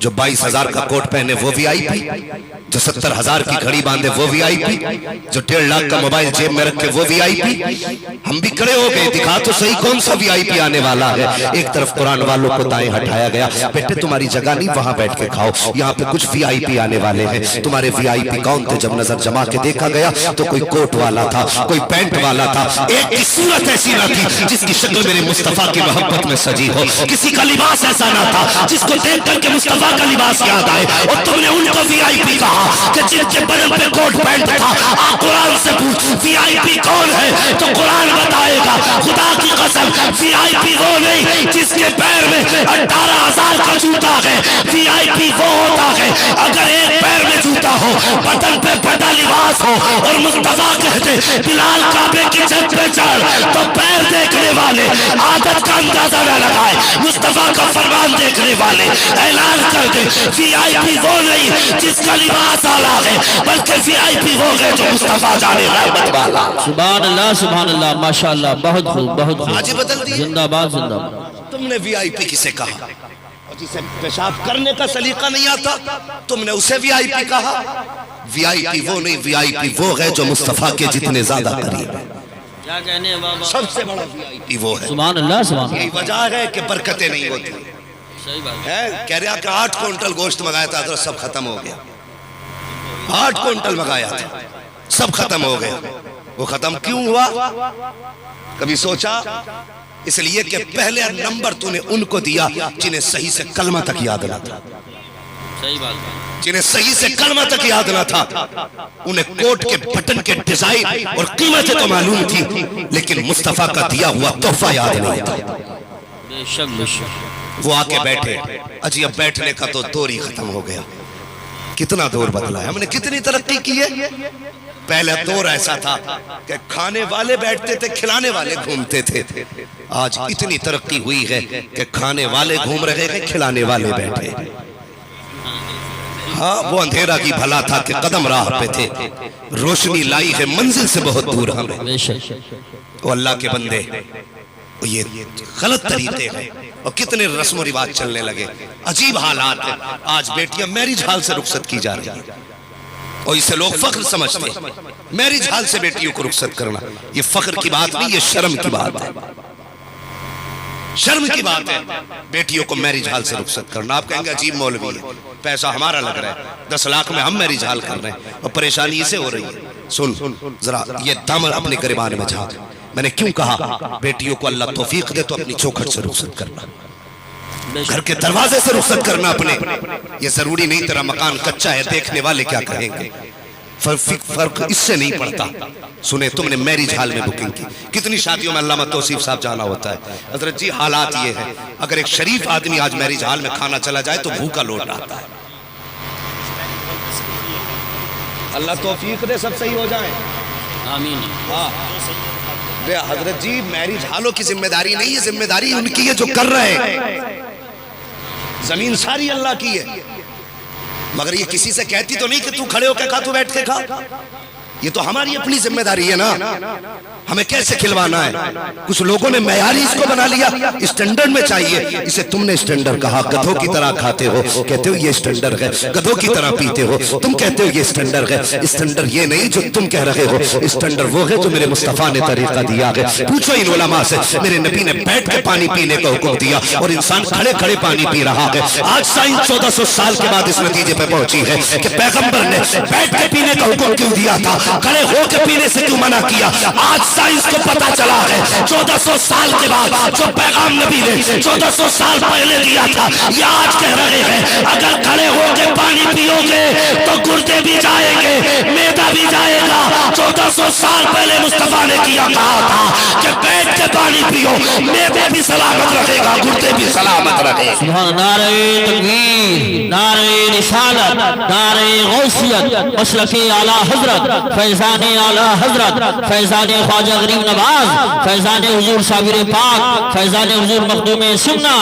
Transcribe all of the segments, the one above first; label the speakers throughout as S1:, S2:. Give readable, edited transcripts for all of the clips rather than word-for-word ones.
S1: جو 22,000 کا کوٹ پہنے وہ وی آئی پی، جو 70,000 کی گھڑی باندھے وہ وی آئی پی، جو 1.5 لاکھ کا موبائل جیب میں رکھے وہ وی آئی پی. ہم بھی کھڑے ہو گئے، دکھا تو صحیح کون سا وی آئی پی آنے والا ہے. ایک طرف قرآن والوں کو دائیں ہٹایا گیا، بیٹے تمہاری جگہ نہیں، وہاں بیٹھ کے کھاؤ، یہاں پہ کچھ وی آئی پی آنے والے ہیں. تمہارے وی آئی پی کون تھے؟ جب نظر جما کے دیکھا گیا تو کوئی کوٹ والا تھا، کوئی پینٹ والا تھا. ایک کی صورت ایسی نہ تھی جس کی شکل میرے مصطفیٰ کی محبت میں سجی ہو. کسی کا لباس ایسا نہ تھا جس کو دیکھ کر کے مصطفیٰ کا لباس یاد آئے. اور تم نے ان کو وی آئی پی کہا کہ جن کے بدن پہ کوٹ پینٹ تھا. آپ قرآن سے پوچھ وی آئی پی کون ہے تو قرآن بتائے گا. خدا کی قسم وی آئی پی وہ نہیں جس کے پیر میں 18,000 کا جوتا ہے. وی آئی پی وہ ہوتا ہے اگر ایک پیر میں جوتا ہو، بدن پہ پھٹا لباس ہو اور مصطفیٰ کہتے بلال کعبے کی چھت پہ چڑھ تو پیر دیکھنے والے عادت کا اندازہ نہ لگائے، مصطفیٰ کا فرمان دیکھنے والے اعلان کر دے وی آئی پی وہ نہیں جس کا لباس اعلیٰ ہے، بلکہ وی آئی پی وہ ہے جو مصطفیٰ جانے رحمت والا.
S2: سبحان اللہ سبحان اللہ ماشاءاللہ، بہت خوب بہت خوب.
S1: آج بدل دی
S2: زندہ باد زندہ باد.
S1: تم نے وی آئی پی کسے کہا؟ اور جسے پیشاب کرنے کا سلیقہ نہیں آتا تم نے اسے وی آئی پی کہا. وی آئی پی وہ نہیں، وی آئی پی وہ ہے جو مصطفیٰ کے جتنے زیادہ قریب ہے.
S2: کیا کہنے ہیں بابا؟
S1: سب سے بڑا وی آئی پی وہ ہے.
S2: سبحان اللہ سبحان اللہ.
S1: یہی وجہ ہے کہ برکتیں نہیں ہوتی.
S2: صحیح بات ہے.
S1: کہہ رہا کہ 8 کوئنٹل گوشت منگایا تھا حضرت، سب ختم ہو گیا. 8 کوئنٹل منگایا تھا، سب ختم ہو گیا. وہ ختم کیوں ہوا؟ کبھی سوچا؟ اس لیے کہ پہلے نمبر تو نے ان کو دیا جنہیں صحیح سے کلمہ تک یاد نہ تھا.
S2: صحیح بات ہے.
S1: جنہیں صحیح سے کلمہ تک یاد نہ تھا. انہیں کوٹ کے بٹن کے ڈیزائن اور قیمتیں تو معلوم تھی لیکن مصطفیٰ کا دیا ہوا تحفہ یاد نہیں تھا.
S2: بے شک بے شک.
S1: وہ آ کے بیٹھے، اجی اب بیٹھنے کا تو دور ہی ختم ہو گیا. کتنا دور بدلا ہے، ہم نے کتنی ترقی کی ہے. پہلے دور ایسا تھا کہ کھانے والے بیٹھتے تھے، کھلانے والے گھومتے تھے. آج اتنی ترقی ہوئی ہے کہ کھانے والے گھوم رہے ہیں، کھلانے والے بیٹھے. ہاں وہ اندھیرا کی بھلا تھا کہ قدم راہ پہ تھے، روشنی لائی ہے منزل سے بہت دور ہمیں.
S2: بے شک.
S1: وہ اللہ کے بندے یہ غلط طریقے ہیں اور کتنے رسم و رواج چلنے لگے. عجیب حالات ہیں. آج بیٹیاں میرج ہال سے رخصت کی جا رہی ہیں اور اسے لوگ فخر سمجھتے ہیں. میرج ہال سے بیٹیوں کو رخصت کرنا یہ فخر کی بات نہیں، یہ شرم کی بات ہے. شرم کی بات ہے بیٹیوں کو میرج ہال سے رخصت کرنا. آپ کہیں گے عجیب مولوی ہے، پیسہ ہمارا لگ رہا ہے، 10 لاکھ میں ہم میرج ہال کر رہے ہیں اور پریشانی اسے ہو رہی ہے. سن ذرا یہ دم اپنے گریبان میں جھانک. میں نے کیوں کہا بیٹیوں کو اللہ توفیق دے تو اپنی چوکھٹ سے رخصت کرنا، گھر کے دروازے سے رخصت کرنا اپنے. یہ ضروری نہیں تیرا مکان کچا ہے دیکھنے والے کیا کہیں گے، فرق اس سے نہیں پڑتا. سنیں تم نے میرج ہال میں بکنگ کی، کتنی شادیوں میں علامہ توصیف صاحب جانا ہوتا ہے. حضرت جی حالات یہ ہے، اگر ایک شریف آدمی آج میرج ہال میں کھانا چلا جائے تو بھوکا لوٹ آتا ہے. اللہ توفیق دے سب صحیح ہو جائیں.
S2: آمین.
S1: ہاں حضرت جی میرج ہالوں کی ذمہ داری نہیں ہے، ذمہ داری ان کی ہے جو کر رہے ہیں. زمین ساری اللہ کی ہے مگر یہ کسی سے کہتی تو نہیں کہ تو کھڑے ہو کے کھا، تو بیٹھ کے کھا. یہ تو ہماری اپنی ذمہ داری ہے نا، ہمیں کیسے کھلوانا ہے. کچھ لوگوں نے معیاری اس کو بنا لیا، اسٹینڈرڈ میں چاہیے. اسے تم نے اسٹینڈرڈ کہا. گدھوں کی طرح کھاتے ہو، کہتے ہو یہ اسٹینڈرڈ ہے. گدھوں کی طرح پیتے ہو، تم کہتے ہو یہ اسٹینڈرڈ ہے. اسٹینڈرڈ یہ نہیں جو تم کہہ رہے ہو، اسٹینڈرڈ وہ ہے جو میرے مصطفیٰ نے طریقہ دیا ہے. پوچھو ان علماء سے، میرے نبی نے بیٹھ کے پانی پینے کا حکم دیا اور انسان کھڑے کھڑے پانی پی رہا ہے. آج سائنس 1400 سال کے بعد اس نتیجے پہ پہنچی ہے کہ پیغمبر نے بیٹھ کے پینے کا حکم کیوں دیا تھا، کھڑے ہو کے پینے سے کیوں منع کیا. آج سائنس کو پتا چلا ہے 1400 سال کے بعد جو پیغام نبی نے 1400 سال پہلے دیا تھا یہ آج کہہ رہے ہیں اگر کھڑے ہو کے پانی پیو گے تو گردے بھی جائیں گے، میدا بھی جائے گا. 1400 سال پہلے مصطفیٰ نے کیا کہا تھا کہ بیٹھ کے پانی پیو، میدا بھی سلامت رہے گا، گردے بھی سلامت رہے گا.
S2: سبحان. نعرہ تکبیر، نعرہ رسالت، نعرہ غوثیت، مسلک اعلیٰ حضرت فیضان اعلی حضرت فیضان خواجہ غریب نواز فیضان حضور صابر پاک فیضان حضور مخدوم سنہ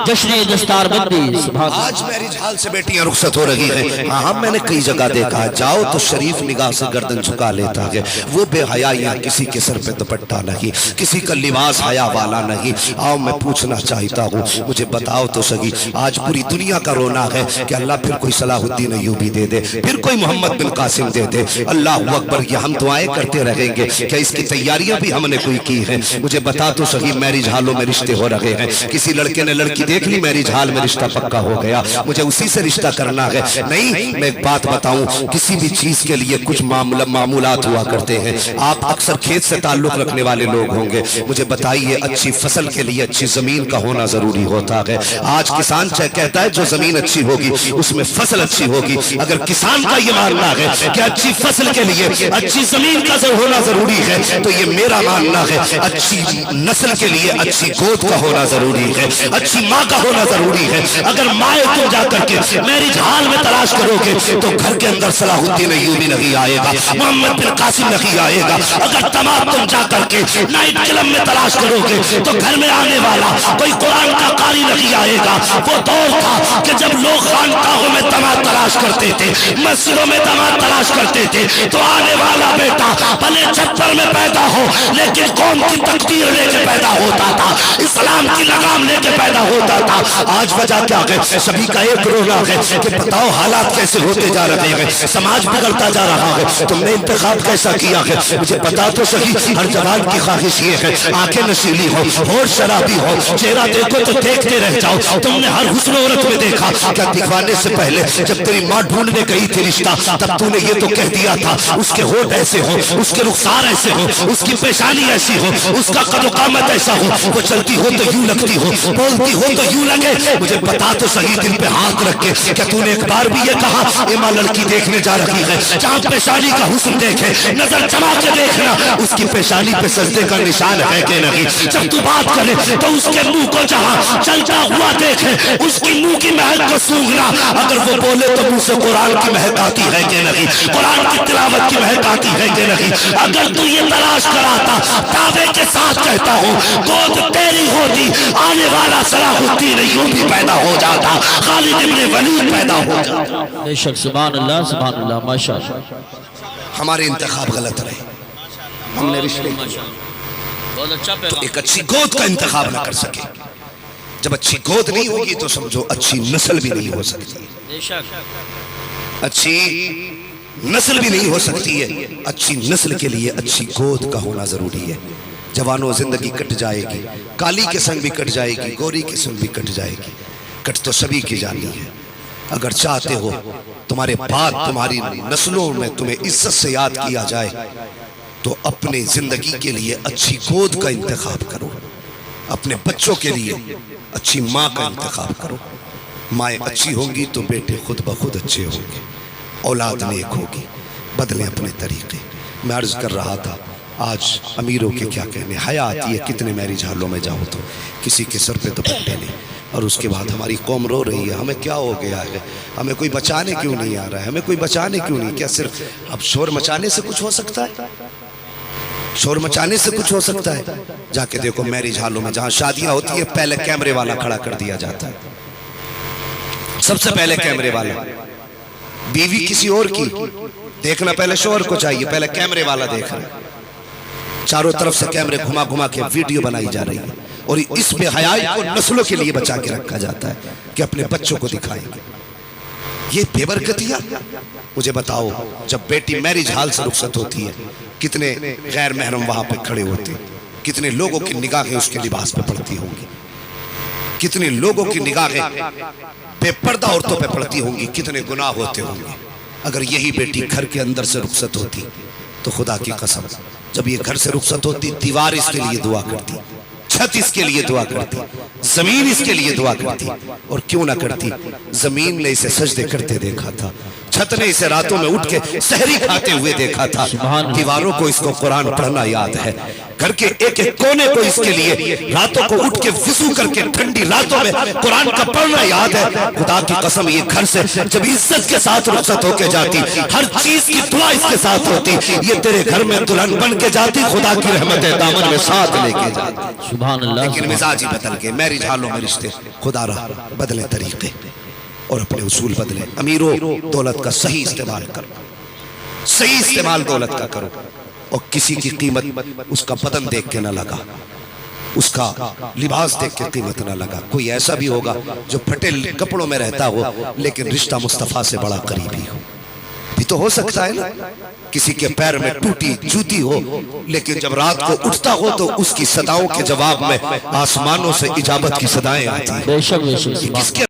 S2: جشن دستار بندی سبحان
S1: آج میرج ہال سے بیٹیاں رخصت ہو رہی ہیں. ہاں میں نے کئی جگہ دیکھا جاؤ تو شریف نگاہ سے گردن جھکا لیتا ہے. وہ بے حیائیاں کسی کے سر پہ دوپٹہ نہیں, کسی کا لباس حیا والا نہیں. آؤ میں پوچھنا چاہتا ہوں, مجھے بتاؤ تو سگی آج پوری دنیا کا رونا ہے کہ اللہ پھر کوئی صلاح الدین ایوبی دے دے, پھر کوئی محمد بن قاسم دے دے. اللہ اکبر, یہ ہم دعائیں کرتے رہیں گے کہ اس کی تیاریاں بھی ہم نے کوئی کی ہیں. مجھے بتا تو سگی میرج ہالوں میں رشتے ہو رہے ہیں. کسی لڑکے نے لڑکی دیکھ لی, میرج ہال میں رشتہ پکا ہو گیا, مجھے اسی سے رشتہ کرنا ہے. نہیں, میں ایک بات بتاؤں, کسی بھی چیز کے لیے کچھ معمولات ہوا کرتے ہیں. آپ اکثر کھیت سے تعلق رکھنے والے لوگ ہوں گے, مجھے بتائیے اچھی فصل کے لیے اچھی زمین کا ہونا ضروری ہوتا ہے. آج کسان کہتا ہے جو زمین اچھی ہوگی اس میں فصل اچھی ہوگی. اگر کسان کا یہ ماننا ہے کہ اچھی فصل کے لیے اچھی زمین کا ہونا ضروری ہے, تو یہ میرا ماننا ہے اچھی نسل کے لیے اچھی گود کا ہونا ضروری ہے, اچھی ماں کا ہونا ضروری ہے. اگر مائیں تم جا کر کے میرج ہال میں تلاش کرو گے تو گھر کے اندر صلاح الدین ایوبی نہیں آئے گا, محمد بن قاسم نہیں آئے گا. اگر تمام تم جا کر کے نائٹ کلب میں تلاش کرو گے تو گھر میں آنے والا کوئی قرآن کا قاری نہیں آئے گا. وہ دور تھا کہ جب لوگ خانقاہوں میں داماد تلاش کرتے تھے, مسجدوں میں داماد تلاش کرتے تھے, تو آنے والا بیٹا بھلے چھپر میں پیدا ہو لیکن قوم کی تقدیر لے کے پیدا ہوتا تھا, اسلام کی لگام لے کے پیدا ہوتا تھا. آج وجہ کیا ہے؟ سبھی کا ایک رونا ہے کہ بتاؤ حالات کیسے ہوتے جا رہے ہیں, سماج بگڑتا جا رہا ہے. تم نے انتخاب کیسا کیا ہے؟ مجھے بتا تو صحیح. ہر جوان کی خواہش یہ ہے آنکھیں نشیلی ہو, ہوش شرابی ہو, چہرہ دیکھو تو دیکھتے رہ جاؤ. تم نے ہر حسن و عورت میں دیکھا, کیا دکھوانے سے پہلے جب تیری ماں ڈھونڈنے گئی تھی رشتہ, تب تو نے یہ تو کہہ دیا تھا اس کے ہونٹ ایسے ہو, اس کے رخسار ایسے ہو, اس کی پیشانی ایسی ہو, اس کا قد و قامت ایسا ہو, وہ چلتی ہو تو یوں لگتی ہو, بولتی ہو تو یوں لگے. مجھے بتا تو صحیح دل پہ ہاتھ رکھ کے, کیا تو نے ایک بار بھی یہ کہا ایما لڑکی دیکھنے جا رہی ہے, جہاں پیشانی کا حسن دیکھے, نظر جما کے دیکھنا اس کی پیشانی پہ سجدے کا نشان ہے کہ نہیں. جب تو بات کرے تو اس کے منہ کو جہاں چلتا ہوا دیکھے, اس کی منہ کی مہک کو سونگنا. اگر وہ بولے تو منہ سے قرآن کی مہک آتی ہے کہ نہیں, قرآن کی تلاوت کی مہک آتی ہے کہ نہیں. اگر تو یہ تلاش کراتا, دعوے کے ساتھ کہتا ہوں گود تیری ہوتی, آنے والا صلاح الدین ایوبی پیدا ہو جاتا, خالد ابن ولید پیدا ہو جاتا.
S2: بے شک سبحان اللہ سبحان اللہ ماشاءاللہ.
S1: ہمارے انتخاب غلط رہے, ہم نے رشتے تو ایک اچھی گود کا انتخاب نہ کر سکے. جب اچھی گود نہیں ہوگی تو سمجھو اچھی نسل بھی نہیں ہو سکتی, اچھی نسل بھی نہیں ہو سکتی ہے. اچھی نسل کے لیے اچھی گود کا ہونا ضروری ہے. جوانوں زندگی کٹ جائے گی, کالی کے سنگ بھی کٹ جائے گی, گوری کے سنگ بھی کٹ جائے گی, کٹ تو سبھی کی جانی ہے. اگر چاہتے ہو تمہارے بعد تمہاری نسلوں میں تمہیں عزت سے یاد کیا جائے تو اپنے زندگی کے لیے اچھی گود کا انتخاب کرو, اپنے بچوں کے لیے اچھی ماں کا انتخاب کرو. مائیں اچھی ہوں گی تو بیٹے خود بخود اچھے ہوں گے, اولاد نیک ہوگی. بدلیں اپنے طریقے. میں عرض کر رہا تھا آج امیروں کے کیا کہنے, حیا آتی ہے کتنے میرج ہالوں میں جاؤ تو کسی کے سر پہ دوپٹے نہیں, اور اس کے بعد ہماری قوم رو رہی ہے ہمیں کیا ہو گیا ہے, ہمیں کوئی بچانے کیوں نہیں آ رہا ہے, ہمیں کوئی بچانے کیوں نہیں. کیا صرف اب شور مچانے سے کچھ ہو سکتا ہے؟ شور مچانے سے کچھ ہو سکتا ہے؟ جا کے دیکھو میرج ہالوں میں جہاں شادیاں ہوتی ہیں پہلے کیمرے والا کھڑا کر دیا جاتا ہے, سب سے پہلے کیمرے والا. بیوی کسی اور کی دیکھنا پہلے شوہر کو چاہیے, پہلے کیمرے والا دیکھ رہا ہے. چاروں طرف سے کیمرے گھما گھما کے ویڈیو بنائی جا رہی ہے, اور اس بے حیائی کو نسلوں کے لیے بچا کے رکھا جاتا ہے کہ اپنے بچوں کو دکھائیں گے. یہ بے برکتیاں. مجھے بتاؤ جب بیٹی میرج ہال سے رخصت ہوتی ہے کتنے غیر محرم وہاں پہ کھڑے ہوتے, کتنے لوگوں کی نگاہیں اس کے لباس پہ پڑتی ہوں گی, کتنے لوگوں کی نگاہیں بے پردہ عورتوں پہ پڑتی ہوں گی, کتنے گناہ ہوتے ہوں گے. اگر یہی بیٹی گھر کے اندر سے رخصت ہوتی تو خدا کی قسم جب یہ گھر سے رخصت ہوتی دیوار اس کے لیے دعا کرتی, چھت اس کے لیے دعا کرتی, زمین اس کے لیے دعا کرتی. اور کیوں نہ کرتی, زمین نے اسے سجدے کرتے دیکھا تھا, چھت نے اسے راتوں میں اٹھ کے سحری کھاتے ہوئے دیکھا تھا, دیواروں کو اس کو قرآن پڑھنا یاد ہے. گھر کے ایک ایک کونے کو اس کے لیے راتوں کو اٹھ کے وضو کر کے ٹھنڈی راتوں میں قرآن کا پڑھنا یاد ہے. خدا کی قسم یہ گھر سے جب عزت کے ساتھ رخصت ہو کے جاتی ہر چیز کی دعا اس کے ساتھ ہوتی, یہ تیرے گھر میں دلہن بن کے جاتی, خدا کی رحمت دامن میں ساتھ لے کے جاتی.
S2: سبحان اللہ.
S1: لیکن مزاج ہی بدل گئے, میرج حالوں میں رشتے خدا رہا بدلے طریقے اور اپنے اصول بدلے. امیروں دولت کا صحیح استعمال کرو, صحیح استعمال دولت کا کرو, اور کسی کی قیمت اس کا بدن دیکھ کے نہ لگا, اس کا لباس دیکھ کے قیمت نہ لگا. کوئی ایسا بھی ہوگا جو پھٹے کپڑوں میں رہتا ہو لیکن رشتہ مصطفیٰ سے بڑا قریبی ہو, بھی تو ہو سکتا ہے نا. کسی کے پیر میں ٹوٹی جوتی ہو لیکن جب رات کو اٹھتا ہو تو اس کی صداؤں کے جواب میں آسمانوں سے اجابت کی صدائیں آتی ہیں.
S2: بے شک بے شک.
S1: کس کے